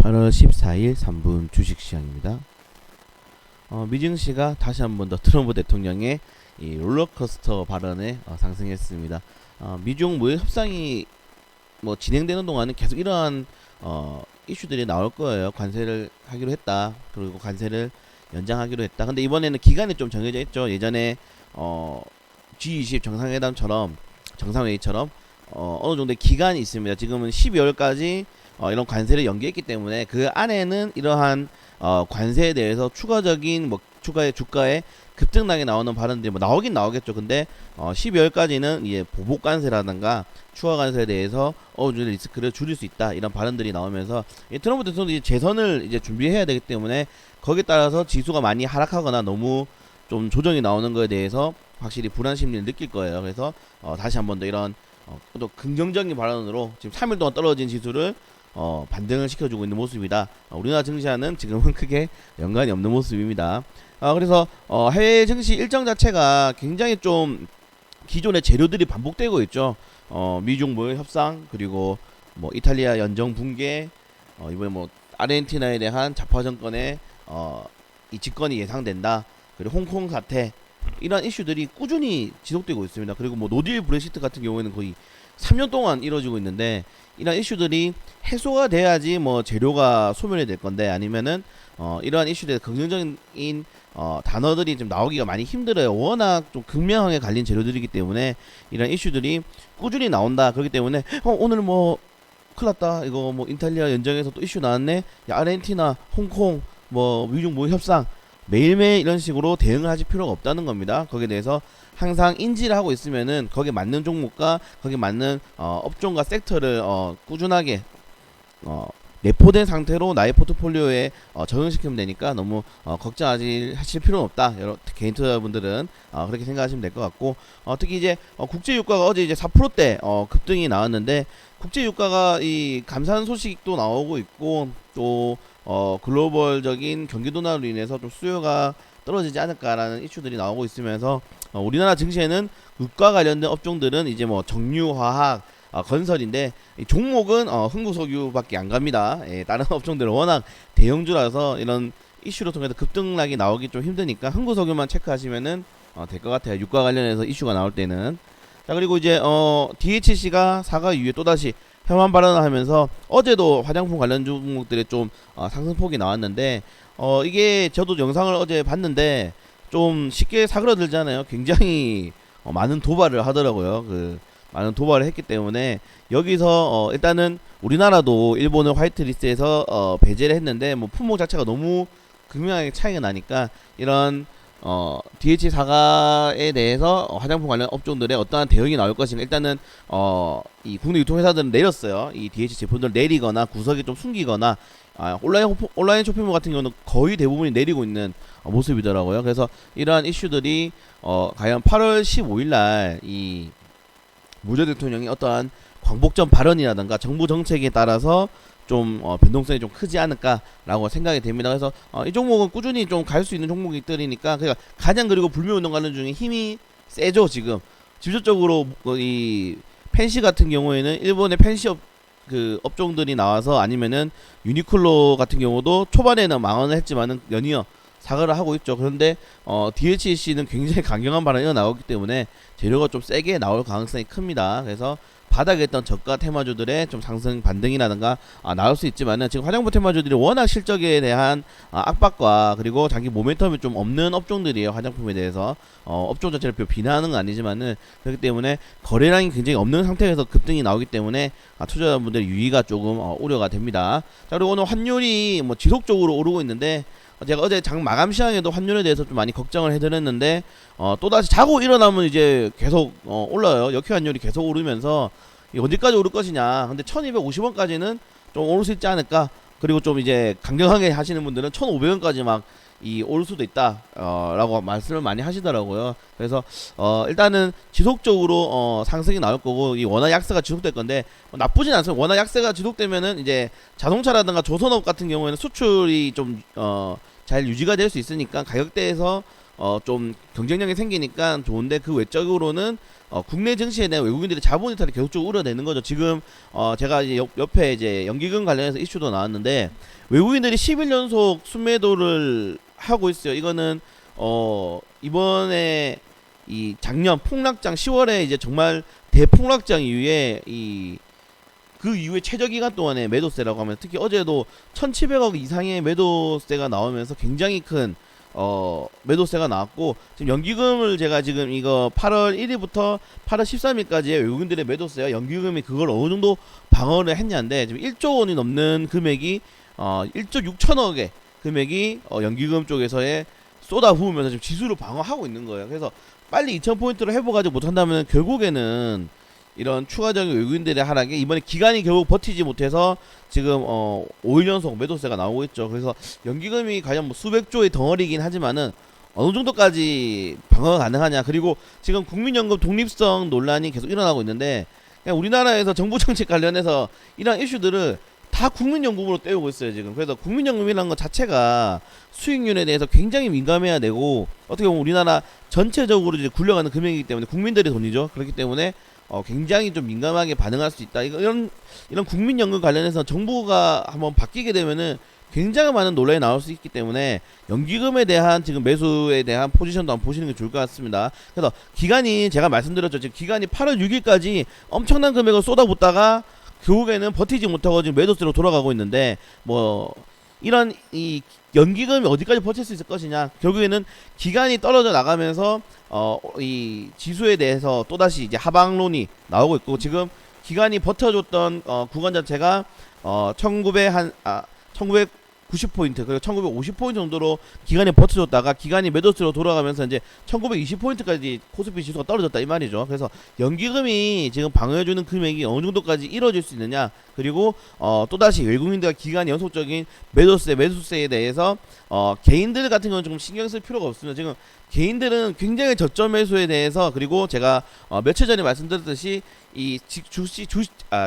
8월 14일 3분 주식시장입니다. 미증시가 다시 한번 더 트럼프 대통령의 이 롤러코스터 발언에 상승했습니다. 미중 무역 협상이 진행되는 동안은 계속 이러한 이슈들이 나올 거예요. 관세를 하기로 했다. 그리고 관세를 연장하기로 했다. 근데 이번에는 기간이 좀 정해져 있죠. 예전에 G20 정상회의처럼 어느 정도의 기간이 있습니다. 지금은 12월까지 이런 관세를 연기했기 때문에 그 안에는 이러한 관세에 대해서 추가적인 추가의 주가에 급등락이 나오는 발언들이 나오긴 나오겠죠. 근데 12월까지는 이제 보복 관세라든가 추가 관세에 대해서 어느 정도 리스크를 줄일 수 있다, 이런 발언들이 나오면서 트럼프 대통령이 재선을 이제 준비해야 되기 때문에 거기에 따라서 지수가 많이 하락하거나 너무 좀 조정이 나오는 거에 대해서 확실히 불안 심리를 느낄 거예요. 그래서 다시 한번 더 이런 또 긍정적인 발언으로 지금 3일 동안 떨어진 지수를 반등을 시켜주고 있는 모습이다. 우리나라 증시와는 지금은 크게 연관이 없는 모습입니다. 그래서 해외 증시 일정 자체가 굉장히 좀 기존의 재료들이 반복되고 있죠. 미중 무역 협상, 그리고 이탈리아 연정 붕괴, 이번에 아르헨티나에 대한 자파 정권의 이 집권이 예상된다. 그리고 홍콩 사태, 이런 이슈들이 꾸준히 지속되고 있습니다. 그리고 노딜 브렉시트 같은 경우에는 거의 3년 동안 이루어지고 있는데, 이런 이슈들이 해소가 돼야지 재료가 소멸이 될 건데, 아니면은 이러한 이슈들에 긍정적인 단어들이 좀 나오기가 많이 힘들어요. 워낙 좀 극명하게 갈린 재료들이기 때문에 이런 이슈들이 꾸준히 나온다. 그렇기 때문에 오늘 큰일났다, 이거 이탈리아 연정에서 또 이슈 나왔네, 야, 아르헨티나, 홍콩, 미중 무역 협상, 매일매일 이런 식으로 대응을 하실 필요가 없다는 겁니다. 거기에 대해서 항상 인지를 하고 있으면은 거기에 맞는 종목과 거기에 맞는 업종과 섹터를 꾸준하게 내포된 상태로 나의 포트폴리오에 적용시키면 되니까 너무 걱정하실 필요는 없다. 여러 개인 투자자분들은 그렇게 생각하시면 될 것 같고, 특히 이제 국제 유가가 어제 이제 4%대 급등이 나왔는데, 국제 유가가 이 감사한 소식도 나오고 있고, 또 글로벌적인 경기 둔화로 인해서 좀 수요가 떨어지지 않을까라는 이슈들이 나오고 있으면서 우리나라 증시에는 유가 관련된 업종들은 이제 정유화학, 건설인데, 이 종목은 흥구석유밖에 안 갑니다. 다른 업종들은 워낙 대형주라서 이런 이슈로 통해서 급등락이 나오기 좀 힘드니까 흥구석유만 체크하시면은 될 것 같아요. 유가 관련해서 이슈가 나올 때는. 자, 그리고 이제 DHC가 사과 이후에 또다시 혐한 발언을 하면서 어제도 화장품 관련 종목들의 좀 상승폭이 나왔는데, 이게 저도 영상을 어제 봤는데 좀 쉽게 사그러들잖아요. 굉장히 많은 도발을 하더라고요. 많은 도발을 했기 때문에 여기서 일단은 우리나라도 일본을 화이트리스트에서 배제를 했는데, 품목 자체가 너무 극명하게 차이가 나니까 이런 DH 사과에 대해서 화장품 관련 업종들의 어떠한 대응이 나올 것인가. 일단은 이 국내 유통회사들은 내렸어요. 이 DH 제품들을 내리거나 구석에 좀 숨기거나, 온라인 쇼핑몰 같은 경우는 거의 대부분이 내리고 있는 모습이더라고요. 그래서 이러한 이슈들이 과연 8월 15일날 이 문 대통령이 어떠한 광복절 발언이라든가 정부 정책에 따라서 좀 변동성이 좀 크지 않을까라고 생각이 됩니다. 그래서 이 종목은 꾸준히 좀 갈 수 있는 종목들이니까, 그러니까 가장, 그리고 불매운동 가는 중에 힘이 세죠. 지금 직접적으로 이 펜시 같은 경우에는 일본의 펜시 업종들이 나와서, 아니면은 유니클로 같은 경우도 초반에는 망언을 했지만은 연이어 사과를 하고 있죠. 그런데 DHC는 굉장히 강경한 발언이 나오기 때문에 재료가 좀 세게 나올 가능성이 큽니다. 그래서 바닥에 있던 저가 테마주들의 좀 상승 반등이라든가 나올 수 있지만은, 지금 화장품 테마주들이 워낙 실적에 대한 압박과, 그리고 자기 모멘텀이 좀 없는 업종들이에요. 화장품에 대해서 업종 자체를 비난하는 건 아니지만은, 그렇기 때문에 거래량이 굉장히 없는 상태에서 급등이 나오기 때문에 투자자분들의 유의가 조금 우려가 됩니다. 자, 그리고 오늘 환율이 지속적으로 오르고 있는데, 제가 어제 장 마감 시장에도 환율에 대해서 좀 많이 걱정을 해드렸는데, 또다시 자고 일어나면 이제 계속 올라요. 역회 환율이 계속 오르면서 언제까지 오를 것이냐. 근데 1250원까지는 좀 오를 수 있지 않을까. 그리고 좀 이제 강경하게 하시는 분들은 1500원까지 막 올 수도 있다 라고 말씀을 많이 하시더라고요. 그래서 일단은 지속적으로 상승이 나올 거고, 이 원화 약세가 지속될 건데 나쁘진 않습니다. 원화 약세가 지속되면은 이제 자동차라든가 조선업 같은 경우에는 수출이 좀 잘 유지가 될 수 있으니까 가격대에서 좀 경쟁력이 생기니까 좋은데, 그 외적으로는 국내 증시에 대한 외국인들의 자본 이탈이 계속적으로 우려되는 거죠. 지금 제가 이제 옆에 이제 연기금 관련해서 이슈도 나왔는데, 외국인들이 10일 연속 순매도를 하고 있어요. 이거는 이번에 이 작년 폭락장 10월에 이제 정말 대폭락장 이후에 그 이후에 최저 기간 동안에 매도세라고 하면, 특히 어제도 1,700억 이상의 매도세가 나오면서 굉장히 큰 매도세가 나왔고, 지금 연기금을 제가 지금 이거 8월 1일부터 8월 13일까지의 외국인들의 매도세와 연기금이 그걸 어느 정도 방어를 했냐인데, 지금 1조 원이 넘는 금액이 1조 6천억의 금액이 연기금 쪽에서의 쏟아 부으면서 지금 지수를 방어하고 있는 거예요. 그래서 빨리 2,000포인트로 회복하지 못한다면 결국에는 이런 추가적인 외국인들의 하락에, 이번에 기간이 결국 버티지 못해서 지금 5일 연속 매도세가 나오고 있죠. 그래서 연기금이 과연 뭐 수백조의 덩어리긴 하지만은 어느 정도까지 방어가 가능하냐. 그리고 지금 국민연금 독립성 논란이 계속 일어나고 있는데, 그냥 우리나라에서 정부 정책 관련해서 이런 이슈들을 다 국민연금으로 떼우고 있어요 지금. 그래서 국민연금이라는 것 자체가 수익률에 대해서 굉장히 민감해야 되고, 어떻게 보면 우리나라 전체적으로 이제 굴려가는 금액이기 때문에, 국민들의 돈이죠. 그렇기 때문에 굉장히 좀 민감하게 반응할 수 있다. 이런 국민연금 관련해서 정부가 한번 바뀌게 되면은 굉장히 많은 논란이 나올 수 있기 때문에, 연기금에 대한 지금 매수에 대한 포지션도 한번 보시는 게 좋을 것 같습니다. 그래서 기간이, 제가 말씀드렸죠, 지금 기간이 8월 6일까지 엄청난 금액을 쏟아붓다가 결국에는 버티지 못하고 지금 매도세로 돌아가고 있는데, 뭐 이런 이 연기금이 어디까지 버틸 수 있을 것이냐. 결국에는 기간이 떨어져 나가면서 이 지수에 대해서 또다시 이제 하방론이 나오고 있고, 지금 기간이 버텨줬던 구간 자체가 1990포인트 그리고 1950포인트 정도로 기간이 버텨줬다가 기간이 매도세로 돌아가면서 이제 1920포인트까지 코스피 지수가 떨어졌다 이 말이죠. 그래서 연기금이 지금 방어해주는 금액이 어느 정도까지 이뤄질 수 있느냐, 그리고 또다시 외국인들과 기간이 연속적인 매수세에 대해서 개인들 같은 경우는 조금 신경 쓸 필요가 없습니다. 지금 개인들은 굉장히 저점 매수에 대해서, 그리고 제가 며칠 전에 말씀드렸듯이 이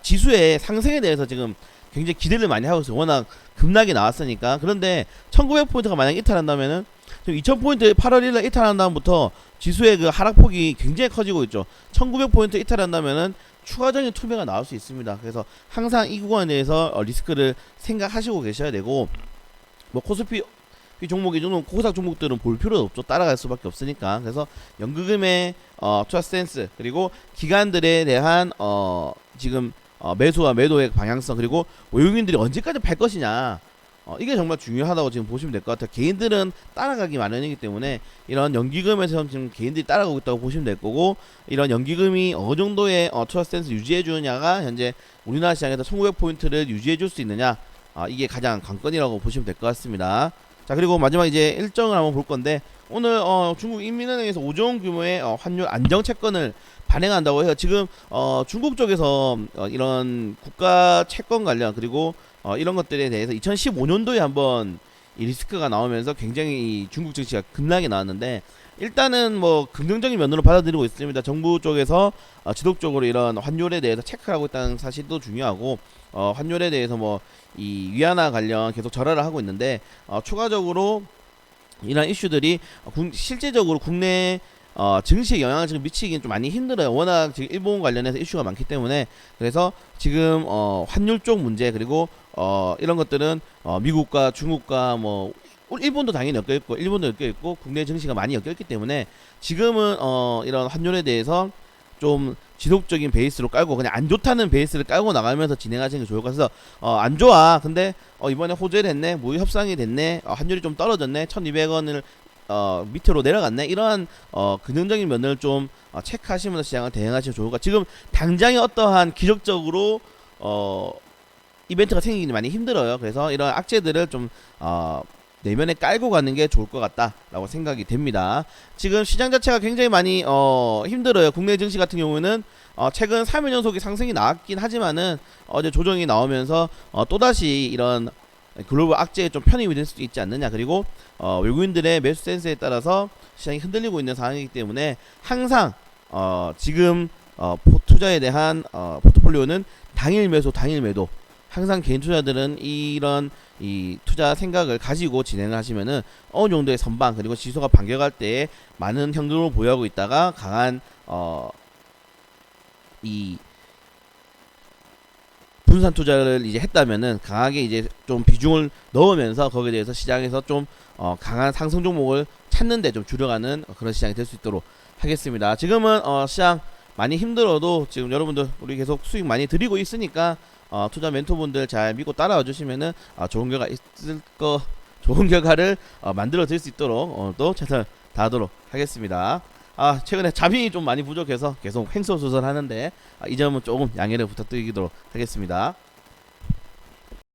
지수의 상승에 대해서 지금 굉장히 기대를 많이 하고 있어요. 워낙 급락이 나왔으니까. 그런데 1900포인트가 만약 이탈한다면은, 지금 2000포인트 8월 1일 이탈한 다음부터 지수의 그 하락폭이 굉장히 커지고 있죠. 1900포인트 이탈한다면은 추가적인 투매가 나올 수 있습니다. 그래서 항상 이 구간에 대해서 리스크를 생각하시고 계셔야 되고, 뭐 코스피 종목이 정도 고사 종목들은 볼 필요도 없죠. 따라갈 수밖에 없으니까. 그래서 연기금의 투자 스탠스, 그리고 기관들에 대한 지금 매수와 매도의 방향성, 그리고 외국인들이 언제까지 팔 것이냐, 이게 정말 중요하다고 지금 보시면 될 것 같아요. 개인들은 따라가기 마련이기 때문에 이런 연기금에서 지금 개인들이 따라가고 있다고 보시면 될 거고, 이런 연기금이 어느 정도의 투자 스탠스 유지해 주느냐가 현재 우리나라 시장에서 1900포인트를 유지해 줄 수 있느냐, 이게 가장 관건이라고 보시면 될 것 같습니다. 자, 그리고 마지막 이제 일정을 한번 볼 건데, 오늘 중국 인민은행에서 5조 규모의 환율 안정 채권을 발행한다고 해요. 지금 중국 쪽에서 이런 국가 채권 관련, 그리고 이런 것들에 대해서 2015년도에 한번 이 리스크가 나오면서 굉장히 이 중국 증시가 급락이 나왔는데, 일단은 뭐 긍정적인 면으로 받아들이고 있습니다. 정부 쪽에서 지속적으로 이런 환율에 대해서 체크하고 있다는 사실도 중요하고, 환율에 대해서 뭐 이 위안화 관련 계속 절하를 하고 있는데, 추가적으로 이런 이슈들이 실제적으로 국내 증시에 영향을 지금 미치긴 좀 많이 힘들어요. 워낙 지금 일본 관련해서 이슈가 많기 때문에. 그래서 지금 환율 쪽 문제, 그리고 이런 것들은 미국과 중국과 뭐 일본도 당연히 엮여있고, 일본도 엮여있고, 국내 증시가 많이 엮여있기 때문에 지금은 이런 환율에 대해서 좀 지속적인 베이스로 깔고, 그냥 안 좋다는 베이스를 깔고 나가면서 진행하시는 게 좋을 것 같아서, 안 좋아, 근데 이번에 호재를 했네, 무역 협상이 됐네, 환율이 좀 떨어졌네, 1200원을 밑으로 내려갔네, 이러한 긍정적인 면을 좀 체크하시면서 시장을 대응하시면 좋을 것 같아요. 지금 당장에 어떠한 기적적으로 이벤트가 생기기 많이 힘들어요. 그래서 이런 악재들을 좀 내면에 깔고 가는 게 좋을 것 같다라고 생각이 됩니다. 지금 시장 자체가 굉장히 많이 힘들어요. 국내 증시 같은 경우는 최근 3일 연속의 상승이 나왔긴 하지만은 어제 조정이 나오면서 또다시 이런 글로벌 악재에 좀 편입이 될 수도 있지 않느냐. 그리고 외국인들의 매수 센스에 따라서 시장이 흔들리고 있는 상황이기 때문에, 항상 지금 투자에 대한 포트폴리오는 당일 매수 당일 매도 항상 개인 투자들은 이런 이 투자 생각을 가지고 진행을 하시면은 어느 정도의 선방 그리고 지수가 반격할 때 많은 현금을 보유하고 있다가 강한 이 분산 투자를 이제 했다면은 강하게 이제 좀 비중을 넣으면서 거기에 대해서 시장에서 좀 강한 상승 종목을 찾는데 좀 줄여가는 그런 시장이 될 수 있도록 하겠습니다. 지금은 시장 많이 힘들어도 지금 여러분들 우리 계속 수익 많이 드리고 있으니까 투자 멘토분들 잘 믿고 따라와 주시면은 좋은 결과 있을 거 좋은 결과를 만들어 드릴 수 있도록 또 최선을 다하도록 하겠습니다. 최근에 잠이 좀 많이 부족해서 계속 횡설수설 하는데 이 점은 조금 양해를 부탁드리도록 하겠습니다.